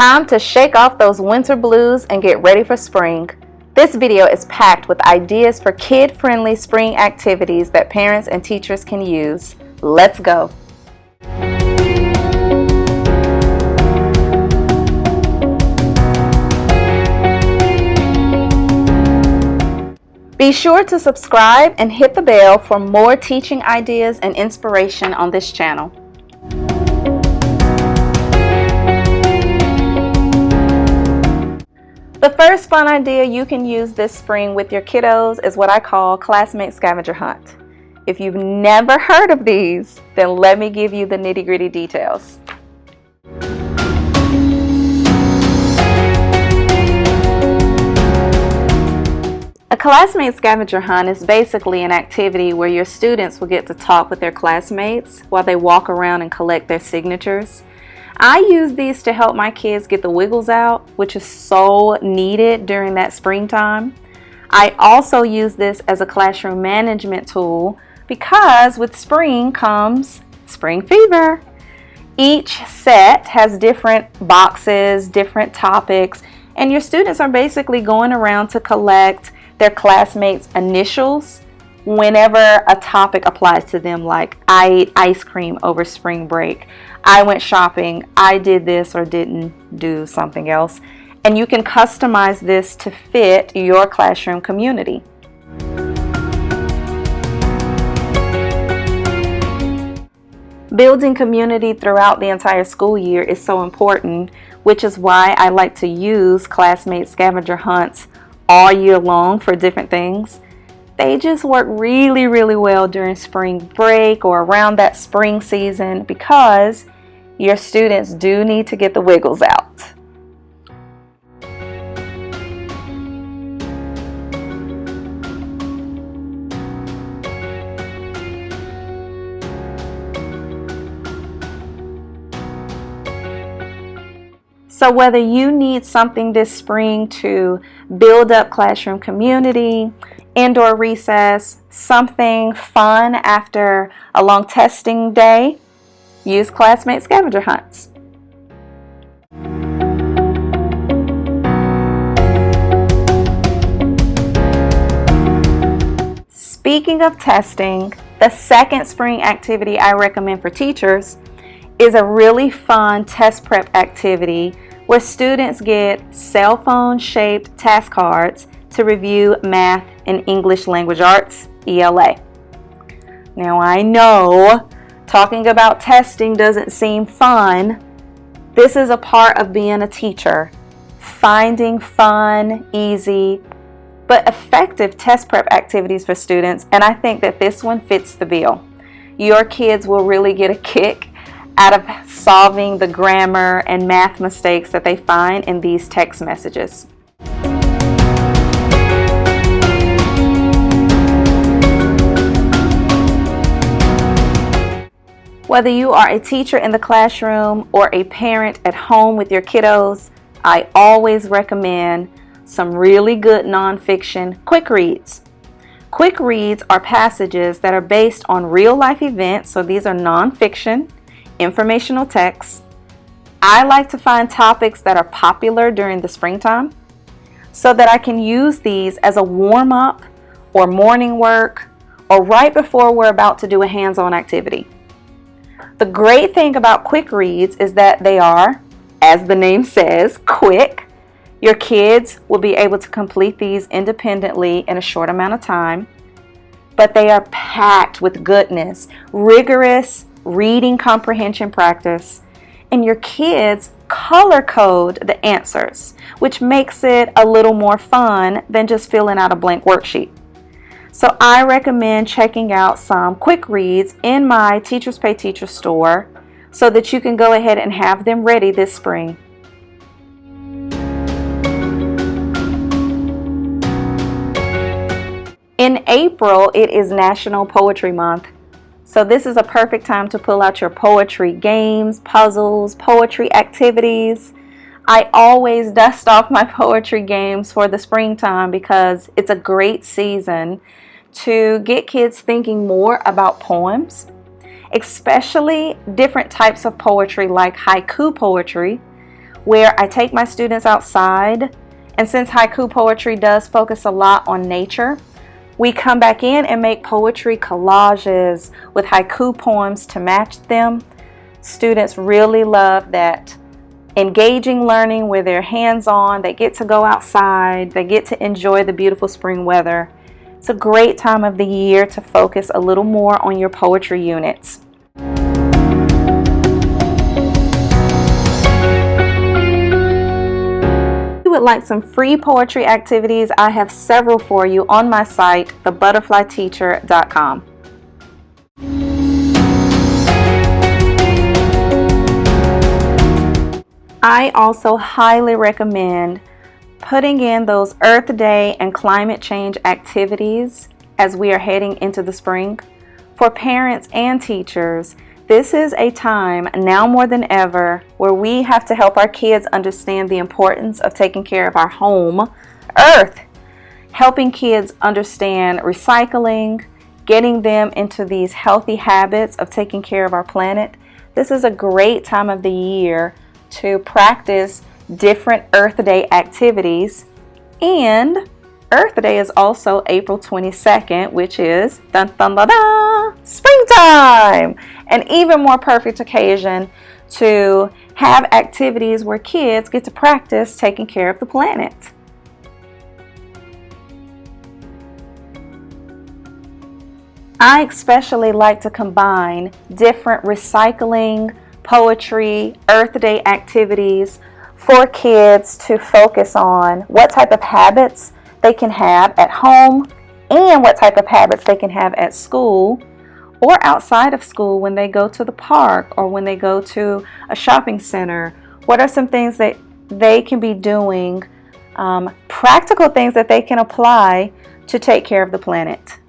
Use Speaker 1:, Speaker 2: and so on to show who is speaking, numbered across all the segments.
Speaker 1: Time to shake off those winter blues and get ready for spring. This video is packed with ideas for kid-friendly spring activities that parents and teachers can use. Let's go! Be sure to subscribe and hit the bell for more teaching ideas and inspiration on this channel. The first fun idea you can use this spring with your kiddos is what I call classmate scavenger hunt. If you've never heard of these, then let me give you the nitty-gritty details. A classmate scavenger hunt is basically an activity where your students will get to talk with their classmates while they walk around and collect their signatures. I use these to help my kids get the wiggles out, which is so needed during that springtime. I also use this as a classroom management tool because with spring comes spring fever. Each set has different boxes, different topics, and your students are basically going around to collect their classmates' initials whenever a topic applies to them, like I ate ice cream over spring break, I went shopping, I did this or didn't do something else. And you can customize this to fit your classroom community. Building community throughout the entire school year is so important, which is why I like to use classmate scavenger hunts all year long for different things. They just work really well during spring break or around that spring season because your students do need to get the wiggles out. So whether you need something this spring to build up classroom community, indoor recess, something fun after a long testing day, use classmate scavenger hunts. Speaking of testing, the second spring activity I recommend for teachers is a really fun test prep activity where students get cell phone shaped task cards to review math and English language arts, ELA. Now I know talking about testing doesn't seem fun. This is a part of being a teacher, finding fun, easy, but effective test prep activities for students, and I think that this one fits the bill. Your kids will really get a kick out of solving the grammar and math mistakes that they find in these text messages. Whether you are a teacher in the classroom or a parent at home with your kiddos, I always recommend some really good nonfiction quick reads. Quick reads are passages that are based on real life events, so these are nonfiction, informational texts. I like to find topics that are popular during the springtime so that I can use these as a warm-up or morning work or right before we're about to do a hands-on activity. The great thing about quick reads is that they are, as the name says, quick. Your kids will be able to complete these independently in a short amount of time, but they are packed with goodness, rigorous reading comprehension practice, and your kids color code the answers, which makes it a little more fun than just filling out a blank worksheet. So I recommend checking out some quick reads in my Teachers Pay Teachers store so that you can go ahead and have them ready this spring. In April, it is National Poetry Month. So this is a perfect time to pull out your poetry games, puzzles, poetry activities. I always dust off my poetry games for the springtime because it's a great season to get kids thinking more about poems, especially different types of poetry like haiku poetry, where I take my students outside, and since haiku poetry does focus a lot on nature, we come back in and make poetry collages with haiku poems to match them. Students really love that engaging learning where they're hands-on, they get to go outside, they get to enjoy the beautiful spring weather. It's a great time of the year to focus a little more on your poetry units. If you would like some free poetry activities, I have several for you on my site, thebutterflyteacher.com. I also highly recommend putting in those Earth Day and climate change activities as we are heading into the spring. For parents and teachers, this is a time now more than ever where we have to help our kids understand the importance of taking care of our home, Earth, helping kids understand recycling, getting them into these healthy habits of taking care of our planet. This is a great time of the year to practice different Earth Day activities. And Earth Day is also April 22nd, which is dun, dun, dun, dun, springtime. An even more perfect occasion to have activities where kids get to practice taking care of the planet. I especially like to combine different recycling, poetry, Earth Day activities for kids to focus on what type of habits they can have at home and what type of habits they can have at school or outside of school when they go to the park or when they go to a shopping center. What are some things that they can be doing, practical things that they can apply to take care of the planet?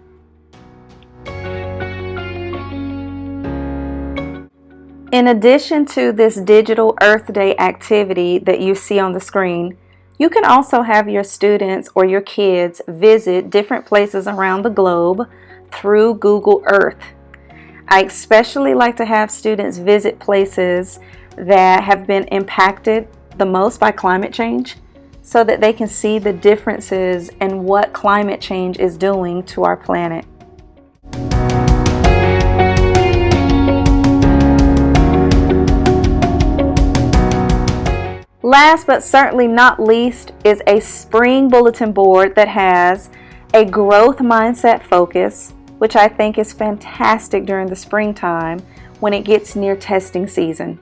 Speaker 1: In addition to this digital Earth Day activity that you see on the screen, you can also have your students or your kids visit different places around the globe through Google Earth. I especially like to have students visit places that have been impacted the most by climate change so that they can see the differences in what climate change is doing to our planet. Last but certainly not least is a spring bulletin board that has a growth mindset focus, which I think is fantastic during the springtime when it gets near testing season.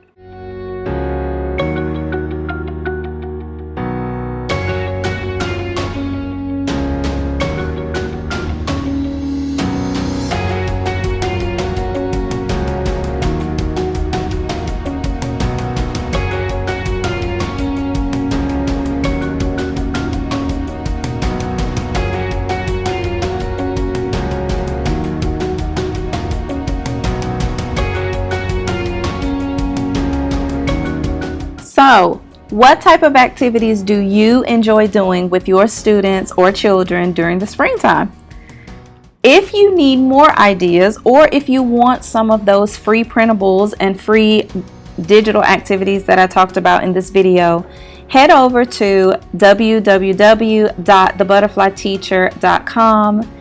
Speaker 1: So, what type of activities do you enjoy doing with your students or children during the springtime? If you need more ideas or if you want some of those free printables and free digital activities that I talked about in this video, head over to www.thebutterflyteacher.com.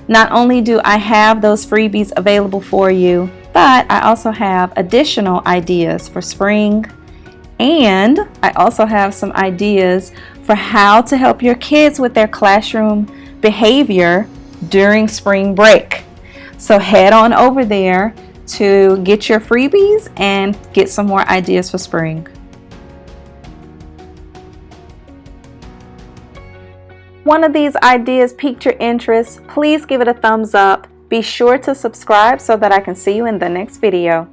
Speaker 1: Not only do I have those freebies available for you, but I also have additional ideas for spring. And I also have some ideas for how to help your kids with their classroom behavior during spring break. So head on over there to get your freebies and get some more ideas for spring. One of these ideas piqued your interest, please give it a thumbs up. Be sure to subscribe so that I can see you in the next video.